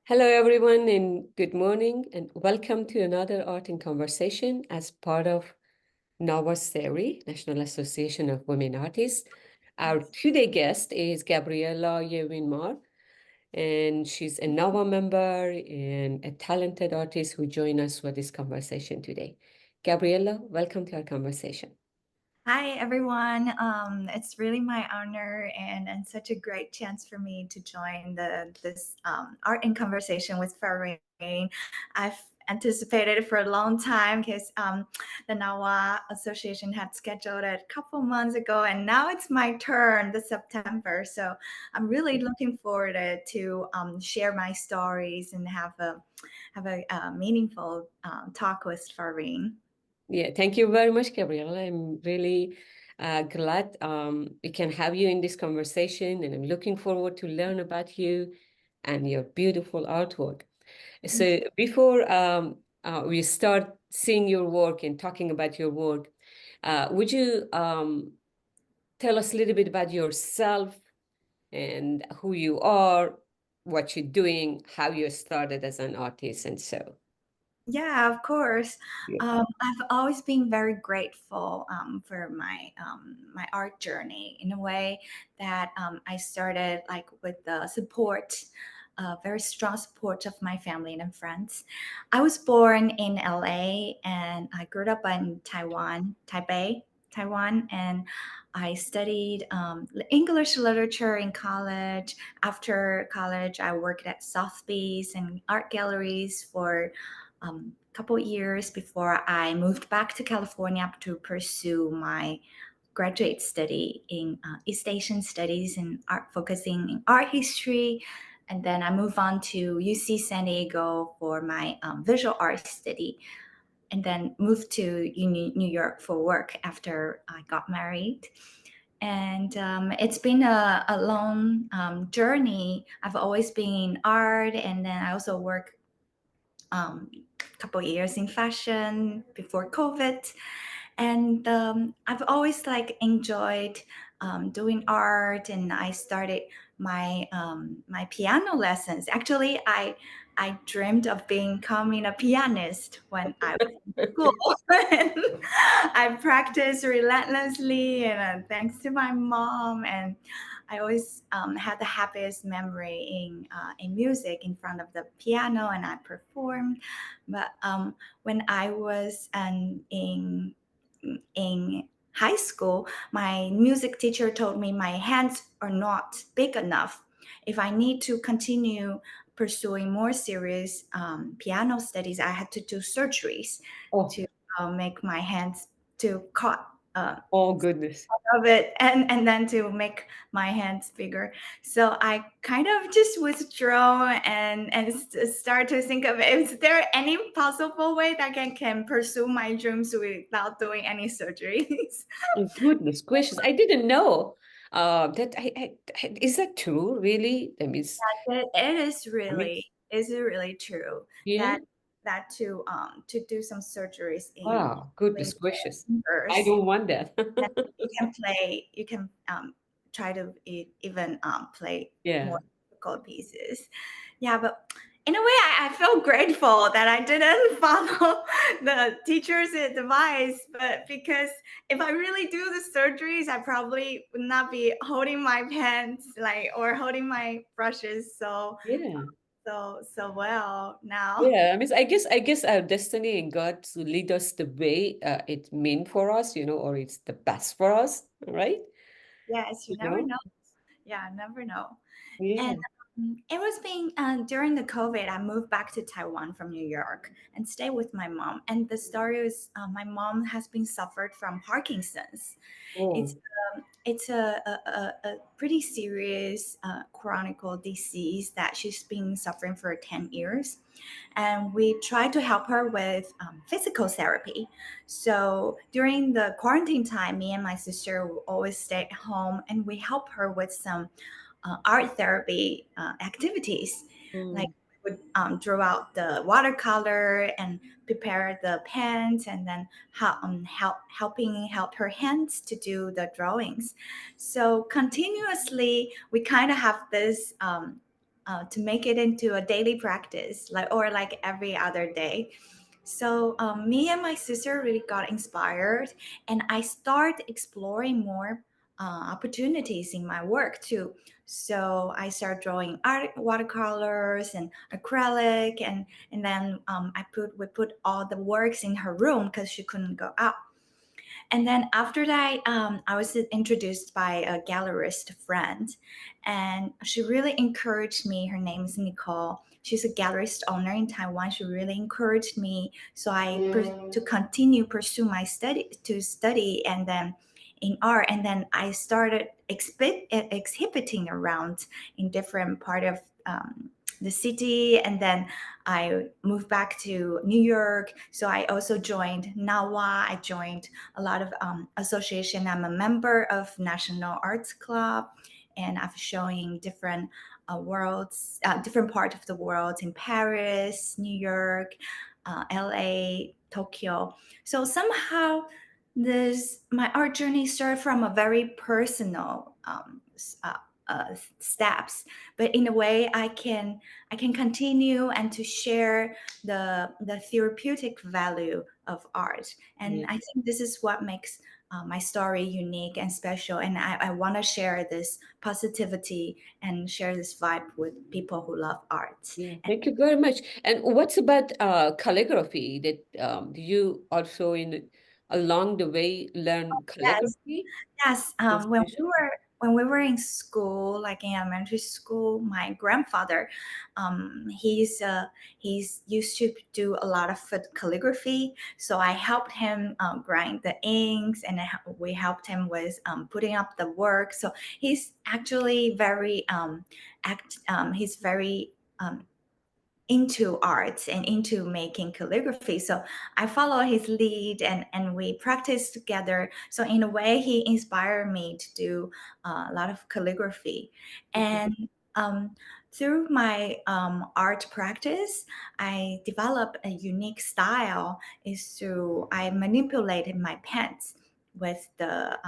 Hello, everyone, and good morning, and welcome to another Art in Conversation as part of NAWA National Association of Women Artists. Our today guest is Gabrielle Mar, and she's a NAWA member and a talented artist who joined us for this conversation today. Gabriella, welcome to our conversation. Hi, everyone. It's really my honor and such a great chance for me to join this art in conversation with Farrin. I've anticipated it for a long time because the NAWA Association had scheduled it a couple months ago, and now it's my turn this September. So I'm really looking forward to share my stories and have a meaningful talk with Farrin. Yeah, thank you very much, Gabriella. I'm really glad we can have you in this conversation, and I'm looking forward to learn about you and your beautiful artwork. So before we start seeing your work and talking about your work, would you tell us a little bit about yourself and who you are, what you're doing, how you started as an artist, and so? Yeah, of course. Yeah. I've always been very grateful for my art journey in a way that I started like with the support, very strong support of my family and friends. I was born in LA and I grew up in Taiwan, Taipei, Taiwan, and I studied English literature in college. After college, I worked at Sotheby's and art galleries for couple years before I moved back to California to pursue my graduate study in East Asian studies and art, focusing in art history. And then I moved on to UC San Diego for my visual arts study, and then moved to New York for work after I got married. And it's been a long journey. I've always been in art, and then I also work couple years in fashion before COVID, and I've always like enjoyed doing art. And I started my piano lessons. Actually, I dreamed of becoming a pianist when I was in school. And I practiced relentlessly, and thanks to my mom. And I always had the happiest memory in music in front of the piano, and I performed. But when I was in high school, my music teacher told me my hands are not big enough. If I need to continue pursuing more serious piano studies, I had to do surgeries Oh, to make my hands to cut oh goodness. of it, and then to make my hands bigger. So I kind of just withdraw and start to think of, is there any possible way that I can pursue my dreams without doing any surgeries? Oh, goodness gracious. I didn't know that is that true, really? That means, It is I mean, really true yeah. that to do some surgeries in Wow, goodness between gracious. I fingers, don't want that. that you can try to even play Yeah. more difficult pieces. Yeah, but in a way, I feel grateful that I didn't follow the teacher's advice. But because if I really do the surgeries, I probably would not be holding my pens like or holding my brushes Yeah. so well now. Yeah. I guess our destiny and God to lead us the way it meant for us, or it's the best for us, right? Yes, you You never know? know. Yeah, never know. And Yeah. it was being during the COVID, I moved back to Taiwan from New York and stayed with my mom. And the story is my mom has been suffered from Parkinson's. It's Oh, it's a pretty serious chronic disease that she's been suffering for 10 years. And we try to help her with physical therapy. So during the quarantine time, me and my sister will always stay at home and we help her with some art therapy activities. Like mm, we would draw out the watercolor and prepare the pens, and then help her hands to do the drawings. So continuously, we kind of have this to make it into a daily practice, like every other day. So me and my sister really got inspired, and I started exploring more opportunities in my work too. So I started drawing art, watercolors and acrylic, and then we put all the works in her room because she couldn't go out. And then after that, I was introduced by a gallerist friend, and she really encouraged me. Her name is Nicole. She's a gallerist owner in Taiwan. She really encouraged me, so to continue pursue my study, and then in art. And then I started exhibiting around in different part of the city, and then I moved back to New York. So I also joined NAWA. I joined a lot of association. I'm a member of National Arts Club, and I'm showing different different part of the world in Paris, New York, LA, Tokyo. So somehow this my art journey started from a very personal steps, but in a way I can continue and to share the therapeutic value of art. And Yeah. I think this is what makes my story unique and special. And I want to share this positivity and share this vibe with people who love art. Yeah, And thank you very much. And what's about calligraphy? That do you also in along the way learn yes, calligraphy? yes. That's special. When we were in school, like in elementary school, my grandfather, he's used to do a lot of foot calligraphy. So I helped him grind the inks, and we helped him with putting up the work. So he's actually very he's very into art and into making calligraphy. So I follow his lead, and we practice together. So in a way, he inspired me to do a lot of calligraphy. Okay. And through my art practice, I developed a unique style. Is through I manipulated my pens with the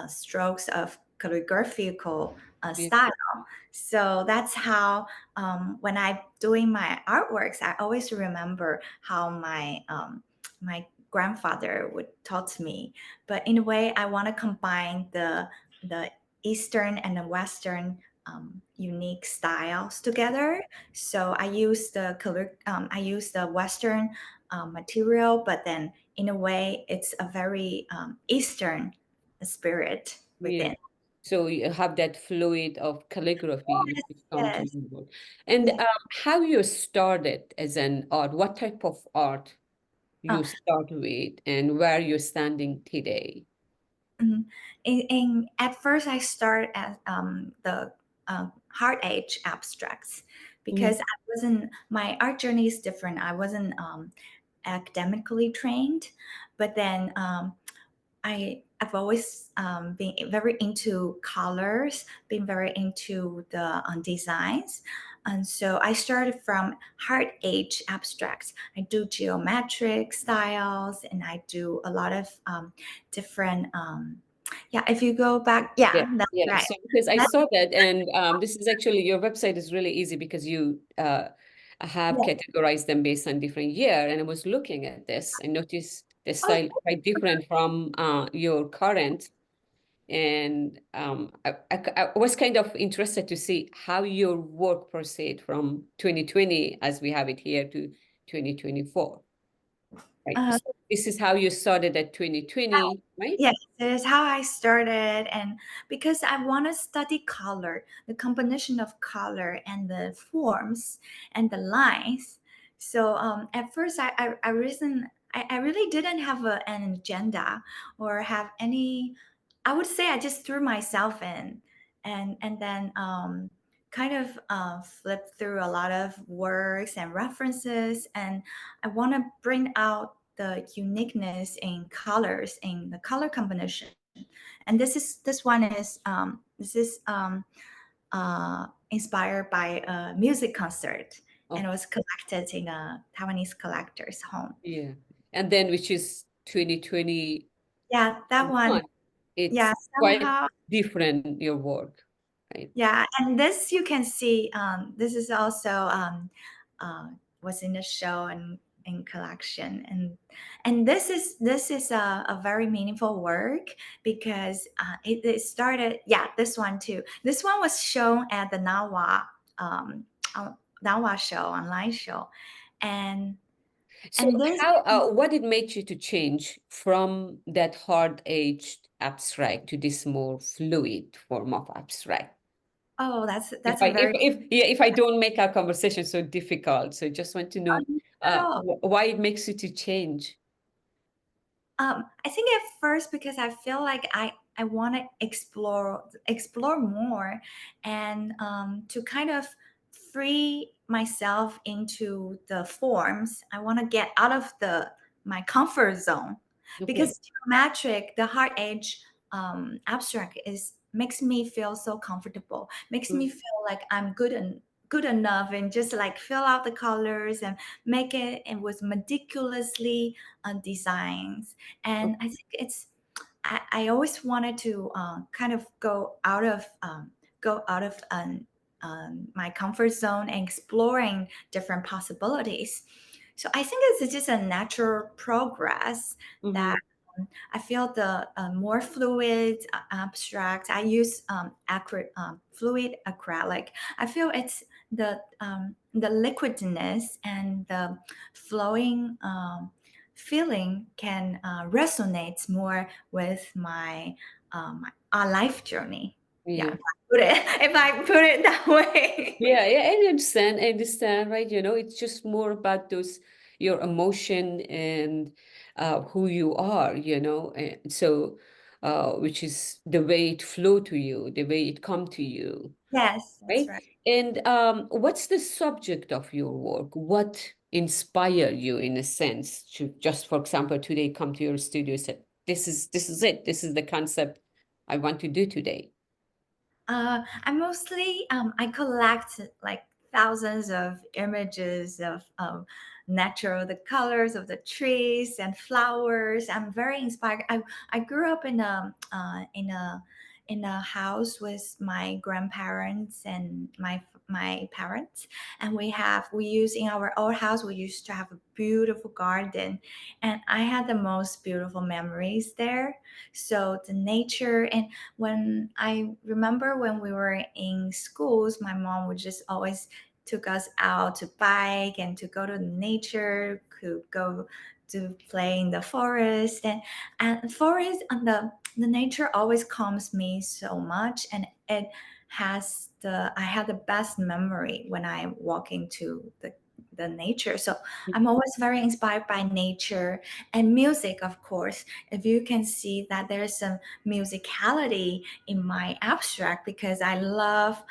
strokes of calligraphical Yeah. style. So that's how when I'm doing my artworks, I always remember how my grandfather would taught me. But in a way, I want to combine the Eastern and the Western unique styles together. So I use the Western material, but then in a way, it's a very Eastern spirit Yeah. within. So you have that fluid of calligraphy which Yes, is come to yes, you. And yes. how you started as an art, what type of art Uh, you start with and where you're standing today? Mhm. At first, I started at the hard age abstracts Mm, because I wasn't. My art journey is different. I wasn't academically trained, but then I've always been very into colors, been very into the designs, and so I started from hard age abstracts. I do geometric styles, and I do a lot of different. Yeah, if you go back, yeah, yeah, that's yeah. right. So because I That, saw that, and this is actually your website is really easy because you have yeah. categorized them based on different year. And I was looking at this, I noticed the Oh, style quite different from your current. And I was kind of interested to see how your work proceed from 2020, as we have it here, to 2024. Right. uh, So this is how you started at 2020, right? yes, that is how I started. And because I want to study color, the combination of color and the forms and the lines. So at first, I really didn't have an agenda or have any. I would say I just threw myself in, and then kind of flipped through a lot of works and references, and I want to bring out the uniqueness in colors in the color combination. And this one is inspired by a music concert, and it Oh, was collected in a Taiwanese collector's home. yeah. And then which is 2021, Yeah, that one. Yeah, it's quite somehow. different, your work. right? Yeah, and this you can see. This is also uh, was in the show and in collection, and this is a very meaningful work because it started. Yeah, this one too. This one was shown at the um, Nawa show, online show, and So and this. how, what it made you to change from that hard-edged abstract to this more fluid form of abstract? Oh, If that's a I very if I don't make our conversation so difficult, so just want to know at all. why it makes you to change. I think at first because I feel like I want to explore more, and to kind of free myself into the forms. I want to get out of the my comfort zone Okay. because geometric, the hard edge abstract is makes me feel so comfortable. Makes me Mm. feel like I'm good enough and just like fill out the colors and make it and with meticulously designs. And I think I always wanted to kind of go out of my comfort zone and exploring different possibilities. So I think it's just a natural progress that Mm-hmm. I feel the more fluid abstract. I use fluid acrylic. I feel it's the liquidness and the flowing feeling can resonate more with my life journey. Yeah, Yeah. if I put it that way. Yeah, yeah, I understand, right? It's just more about those your emotion and who you are, and so which is the way it flow to you, the way it come to you, Yes, that's right? right. And what's the subject of your work? What inspire you in a sense to just, for example, today come to your studio and say, this is it, this is the concept I want to do today. I mostly I collect like thousands of images of natural, the colors of the trees and flowers. I'm very inspired. I grew up in a house with my grandparents and my parents, and we use in our old house. We used to have a beautiful garden, and I had the most beautiful memories there. So the nature and when I remember when we were in schools, my mom would just always took us out to bike and to go to nature, to go to play in the forest and forest and the nature always calms me so much and it has the I had the best memory when I walk into the nature. So I'm always very inspired by nature and music, of course. If you can see that there's some musicality in my abstract because I love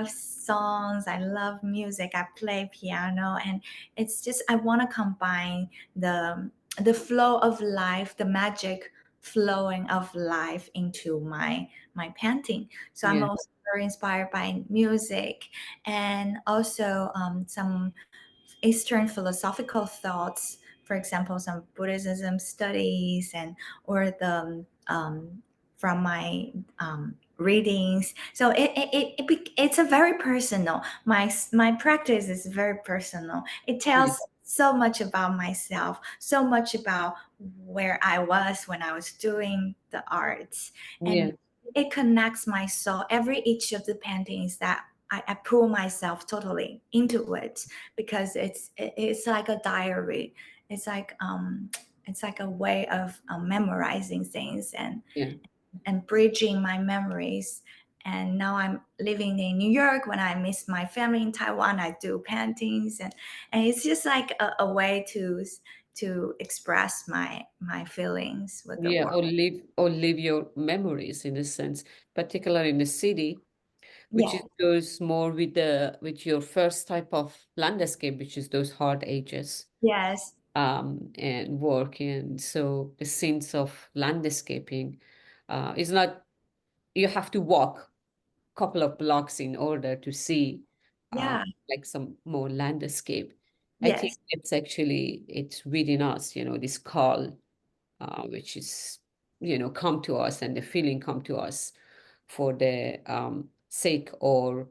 songs, I love music, I play piano and it's just I want to combine the flow of life, the magic flowing of life into my painting. So I'm Yeah, also very inspired by music and also some Eastern philosophical thoughts, for example, some Buddhism studies and or the from my readings. So it's a very personal. My practice is very personal. It yeah, tells so much about myself, so much about where I was when I was doing the arts, yeah, and it connects my soul. Every each of the paintings that I pull myself totally into it because it's like a diary. It's like a way of memorizing things yeah. and bridging my memories. And now I'm living in New York. When I miss my family in Taiwan, I do paintings, and it's just like a way to express my feelings with the Yeah, world. or live your memories in a sense, particularly in the city, which is Yeah. goes more with your first type of landscape, which is those hard edges, Yes. and work. And so the sense of landscaping is not you have to walk a couple of blocks in order to see Yeah. like some more landscape. I think Yes. it's within us, this call, which is, come to us and the feeling come to us for the sake or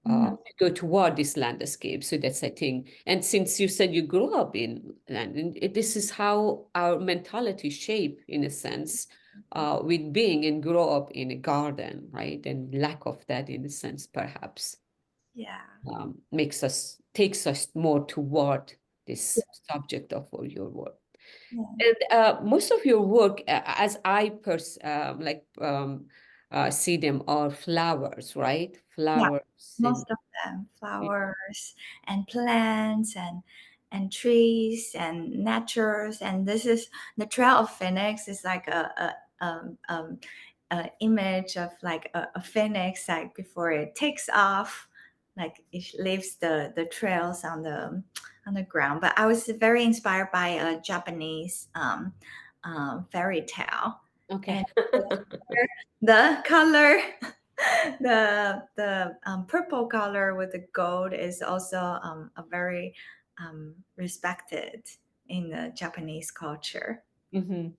Mhm. go toward this landscape. So that's, I think, and since you said you grew up in land, and this is how our mentality shape in a sense, with being and grow up in a garden, right? And lack of that in a sense, perhaps, Yeah. takes us more toward this subject of all your work. Yeah. And most of your work, as I see them, are flowers, right? Yeah, Flowers and most of them, flowers and plants and trees and natures. And this is the Trail of Phoenix is like a image of like a phoenix, like before it takes off, like it leaves the trails on the ground. But I was very inspired by a Japanese fairy tale, okay. and the color the purple color with the gold is also a very respected in the Japanese culture. hmm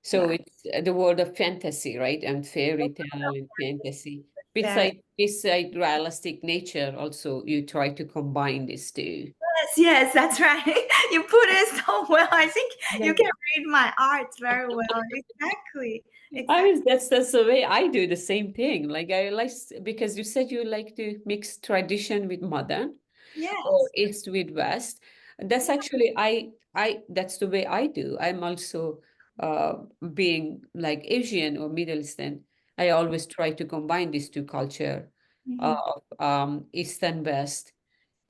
So Yeah, it's the world of fantasy, right? And fairy tale and fantasy. very Beside realistic nature, also you try to combine these two. yes, that's right. You put it so well. I think you Yeah. can read my art very well. Exactly, I exactly. mean, that's the way I do the same thing. Like I like, because you said you like to mix tradition with modern, or Yes. east with west. And that's Yeah. actually I that's the way I do. I'm also being like Asian or Middle Eastern. I always try to combine these two culture Mhm. of East and West,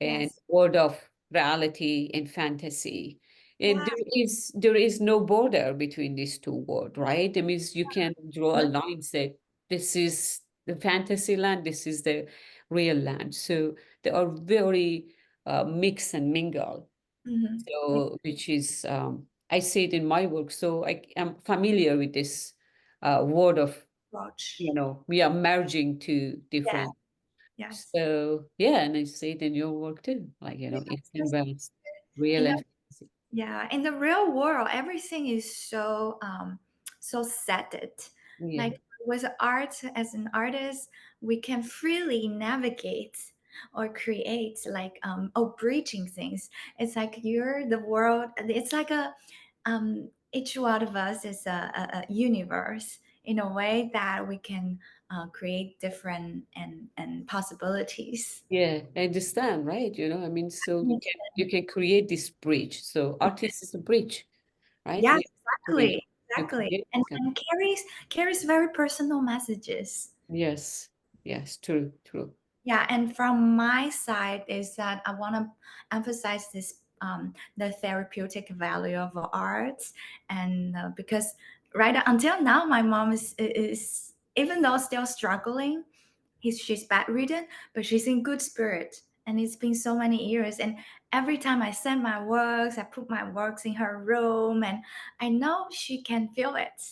and Yes. world of reality and fantasy. And Yeah. there is no border between these two worlds, right? It means you can draw a No. line, say this is the fantasy land, this is the real land. So they are very mix and mingle. Mhm. So which is I see it in my work. So I am familiar with this word of, Approach. we are merging two Yeah. different. Yes. So yeah, and I see it in your work too, like Yeah. East and Because West, real in the and fantasy. yeah, in the real world, everything is so so setted. Yeah. Like with art, as an artist, we can freely navigate or create like or bridging things. It's like you're the world. It's like a each one of us is a universe in a way that we can create different and possibilities. Yeah, I understand, right? I mean, so Yes. you can create this bridge. So artist is a bridge, right? Yes, We bridge exactly, to exactly. create this kind. And carries very personal messages. Yes, yes, true, true. Yeah, and from my side is that I want to emphasize this the therapeutic value of art, and because right until now, my mom is even though still struggling, she's bedridden, but she's in good spirit. And it's been so many years. And every time I send my works, I put my works in her room, and I know she can feel it.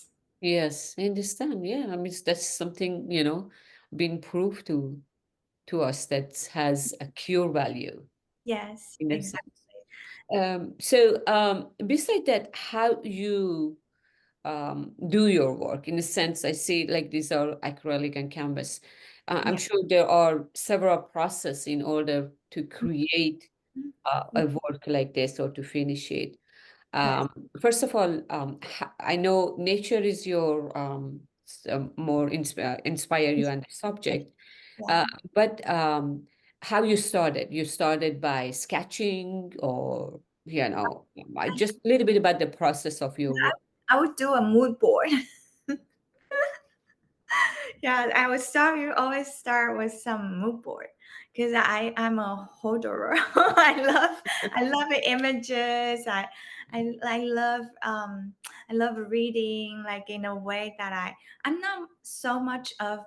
Yes, I understand. Yeah, I mean, that's something, been proved to us that has a cure value Yes, in that sense. exactly. Beside that, how you do your work, in a sense, I see like these are acrylic and canvas. I'm Yeah. sure there are several processes in order to create Mhm. a work like this or to finish it. Yes. First of all, I know nature is your more inspire you on the subject, Yeah. uh, but how you started? You started by sketching, or just a little bit about the process of your work. I would do a mood board. Yeah, I would start. You always start with some mood board because I'm a holder. I love the images. I love reading like in a way that I'm not so much of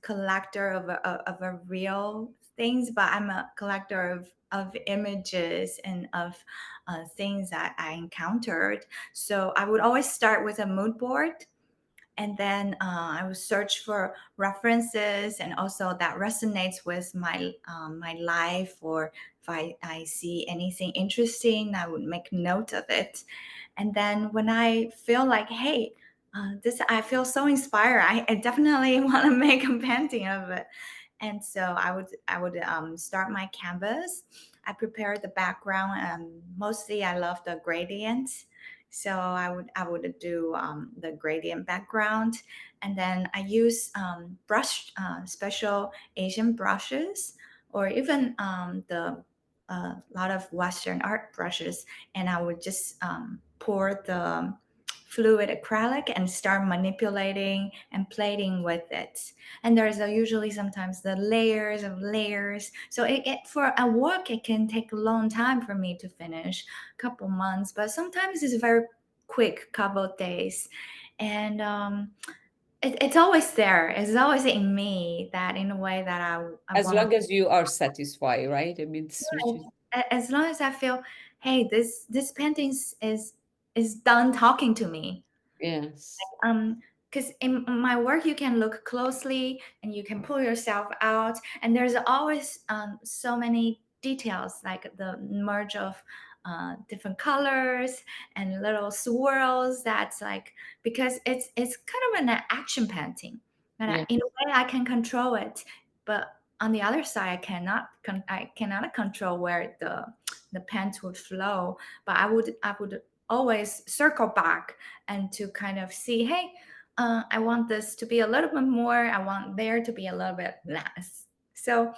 collector of a real things, but I'm a collector of images and of things that I encountered. So I would always start with a mood board, and then I would search for references and also that resonates with my life, or if I see anything interesting, I would make note of it. And then when I feel like, hey, this I feel so inspired, I definitely want to make a painting of it. And so I would start my canvas. I prepare the background, and mostly I love the gradients. So I would do the gradient background, and then I use brush special Asian brushes, or even the lot of Western art brushes, and I would just pour the fluid acrylic and start manipulating and plating with it. And there's usually sometimes the layers of layers. So for a work, it can take a long time for me to finish, a couple months, but sometimes it's very quick, couple of days. And it's always there. It's always in me, that in a way that I As want to. long as you are satisfied, right? I mean, which is, As long as I feel, hey, this painting is done talking to me. yes. Because in my work you can look closely and you can pull yourself out, and there's always so many details, like the merge of different colors and little swirls. That's like, because it's kind of an action painting, and Yeah. in a way I can control it, but on the other side I cannot control where the paint would flow. But I would always circle back and to kind of see, hey, I want this to be a little bit more, I want there to be a little bit less. So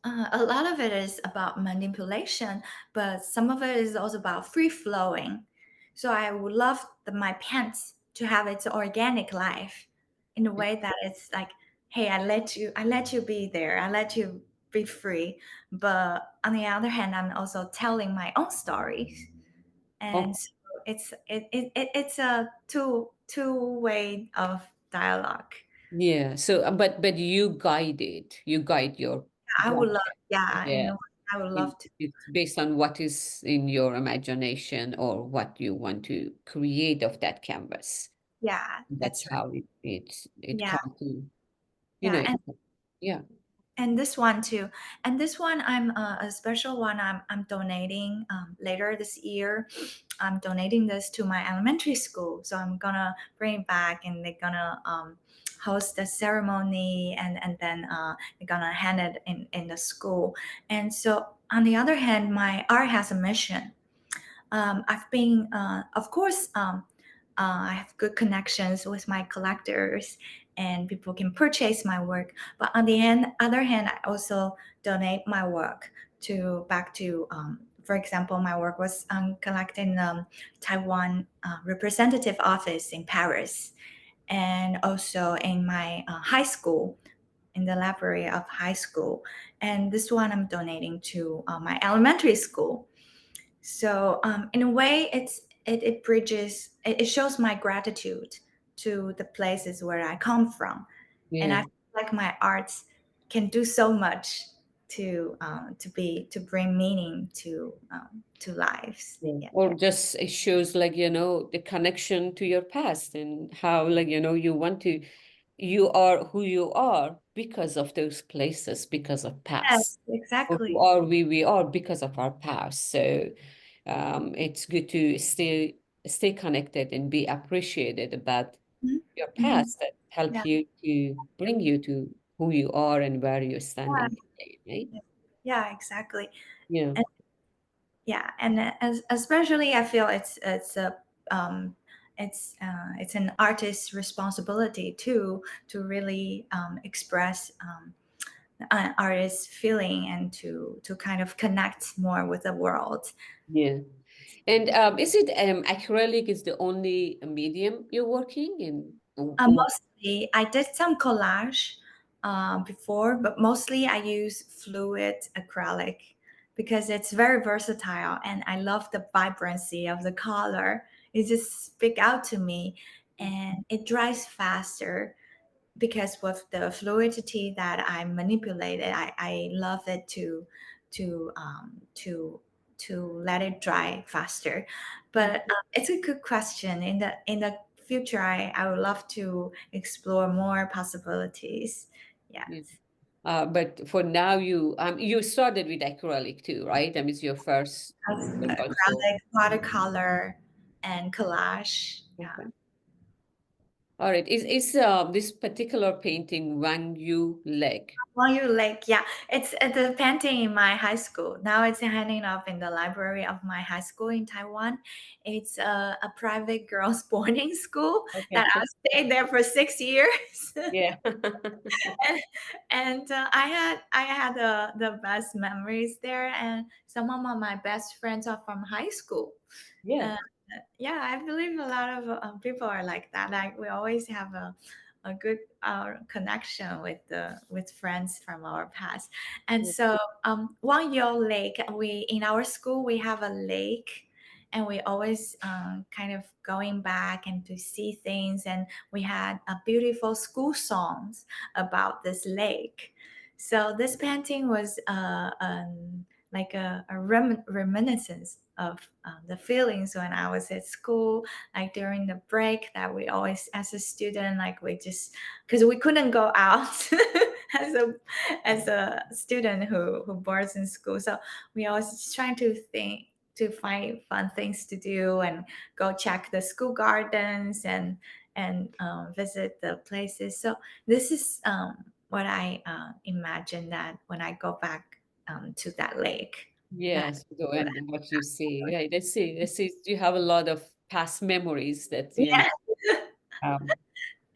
a lot of it is about manipulation, but some of it is also about free flowing. So I would love my pants to have its organic life, in a way that it's like, hey, I let you be there, I let you be free. But on the other hand, I'm also telling my own stories, and Oh, so it's a two way of dialogue. yeah. So, but you guide your I would brush. love, yeah, Yeah. I would love to. It's based on what is in your imagination or what you want to create of that canvas. Yeah, That's that's right. how it Yeah, comes to, you know, yeah, yeah. and this one too. And this one, I'm a special one. I'm donating later this year. I'm donating this to my elementary school. So I'm gonna bring it back, and they're gonna host a ceremony, and then they're gonna hand it in the school. And so on the other hand, my art has a mission. I've been, of course, I have good connections with my collectors, and people can purchase my work. But on the other hand, I also donate my work to back to, for example, my work was collected in Taiwan Representative Office in Paris, and also in my high school, in the library of high school. And this one I'm donating to my elementary school. So in a way, it bridges, it shows my gratitude to the places where I come from, and I Yeah. feel like my arts can do so much to bring meaning to lives. Yeah. Yeah. Or just it shows like, the connection to your past and how like, you are who you are because of those places, because of Yes, past. Or who exactly. are we are because of our past. So it's good to stay connected and be appreciated about Mhm. your Mhm. past that help Yeah. you to bring you to who you are and where you're Yeah. standing today, right? Yeah. Exactly. Yeah. Yeah, and especially I feel um, it's an artist's responsibility too, to really express an artist's feeling, and to kind of connect more with the world. Yeah. And is it acrylic is the only medium you're working in? Mostly, I did some collage before, but mostly I use fluid acrylic because it's very versatile, and I love the vibrancy of the color. It just speak out to me, and it dries faster because with the fluidity that I manipulated, I love it to um, to to let it dry faster. Mm. But it's a good question. In the future, I would love to explore more possibilities. Yeah. Yes, But for now, you started with acrylic too, right? I mean, it's your first, as but also acrylic, watercolor, and collage. Yeah. okay. All right. Is this particular painting Wang Yu Leg? While Lake, yeah, it's the painting in my high school. Now it's hanging up in the library of my high school in Taiwan. It's a private girls' boarding school that Okay. I stayed there for 6 years. Yeah. And I had the best memories there, and some of my best friends are from high school. Yeah. uh, yeah, I believe a lot of people are like that. Like we always have a good connection with friends from our past. And Yeah. so Wang Yo Lake, we in our school we have a lake, and we always kind of going back and to see things, and we had a beautiful school songs about this lake. So this painting was like a reminiscence of the feelings when I was at school, like during the break that we always, as a student, like we just, because we couldn't go out as a student who boards in school. So we always just trying to think to find fun things to do and go check the school gardens and visit the places. So this is what I imagine that when I go back to that lake. That Yes. So, and what you see, right? Let's see. Let's see. You have a lot of past memories that, yeah, um,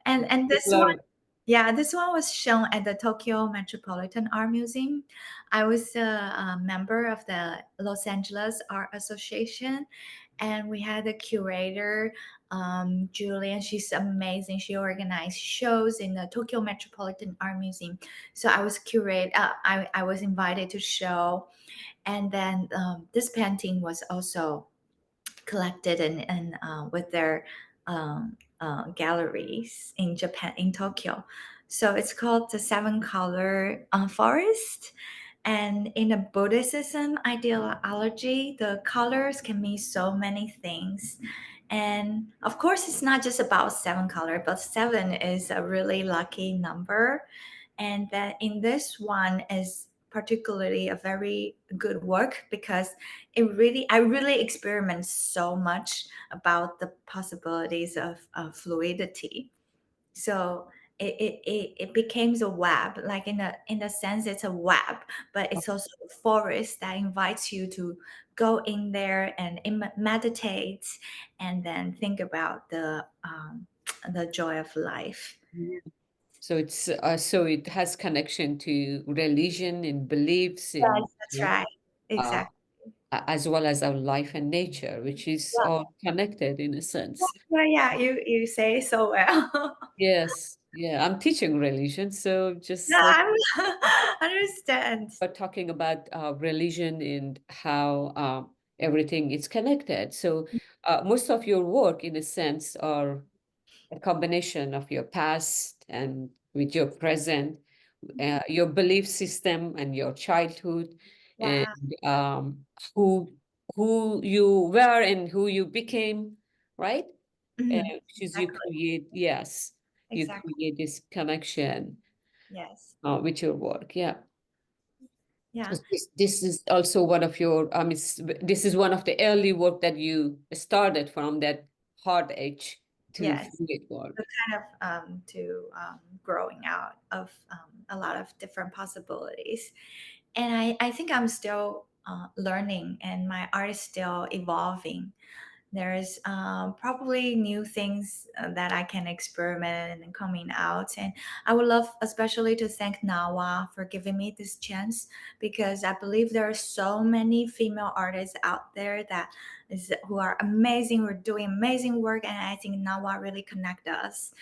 and this people one, are, yeah, this one was shown at the Tokyo Metropolitan Art Museum. I was a member of the Los Angeles Art Association, and we had a curator, Julian. She's amazing. She organized shows in the Tokyo Metropolitan Art Museum. So I was I was invited to show, and then this painting was also collected and with their galleries in Japan, in Tokyo. So it's called the Seven Color Forest. And in the Buddhism ideology, the colors can mean so many things. And of course, it's not just about seven color, but seven is a really lucky number. And that in this one is particularly a very good work because I really experiment so much about the possibilities of fluidity. So it becomes a web, like in the sense it's a web, but it's also a forest that invites you to go in there and meditate, and then think about the joy of life. yeah. So it's so it has connection to religion and beliefs and Yes, that's right. uh, Exactly. as well as our life and nature, which is all connected in a sense. Well, yeah, you say so well. Yes, yeah. I'm teaching religion, so No, just like I'm understand. we're talking about religion and how everything is connected. So most of your work, in a sense, are a combination of your past and with your present, your belief system and your childhood, and Wow. who who you were and who you became, right? Mhm. Which is you Exactly. create, yes, you Exactly. create this connection Yes. with your work, yeah. Yeah. So this is also one of your, this is one of the early work that you started from that hard edge to Yes. fluid The work. kind of to growing out of a lot of different possibilities. And I think I'm still learning, and my art is still evolving. There's probably new things that I can experiment and coming out. And I would love especially to thank Nawa for giving me this chance, because I believe there are so many female artists out there who are amazing, who are doing amazing work. And I think Nawa really connect us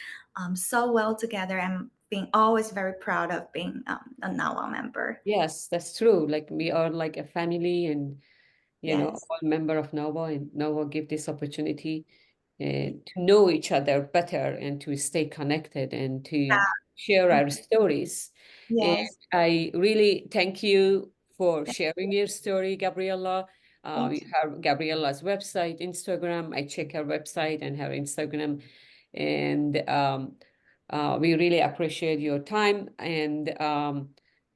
so well together, and being always very proud of being a Nawa member. Yes, that's true. Like we are like a family, and Yes. all member of Nova, and Nova give this opportunity to know each other better and to stay connected and to share our stories. And Yes. I really thank you for sharing your story, Gabriella. Thank We have Gabriella's website, Instagram. I check her website and her Instagram, and we really appreciate your time and you.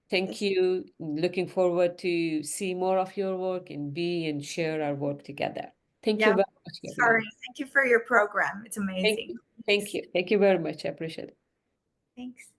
thank you. Looking forward to see more of your work and be and share our work together. Thank you Yeah. very much, Gabriella. Sorry. Thank you for your program. It's Thank amazing. you. Thank you. Thank you very much. I appreciate it. Thanks.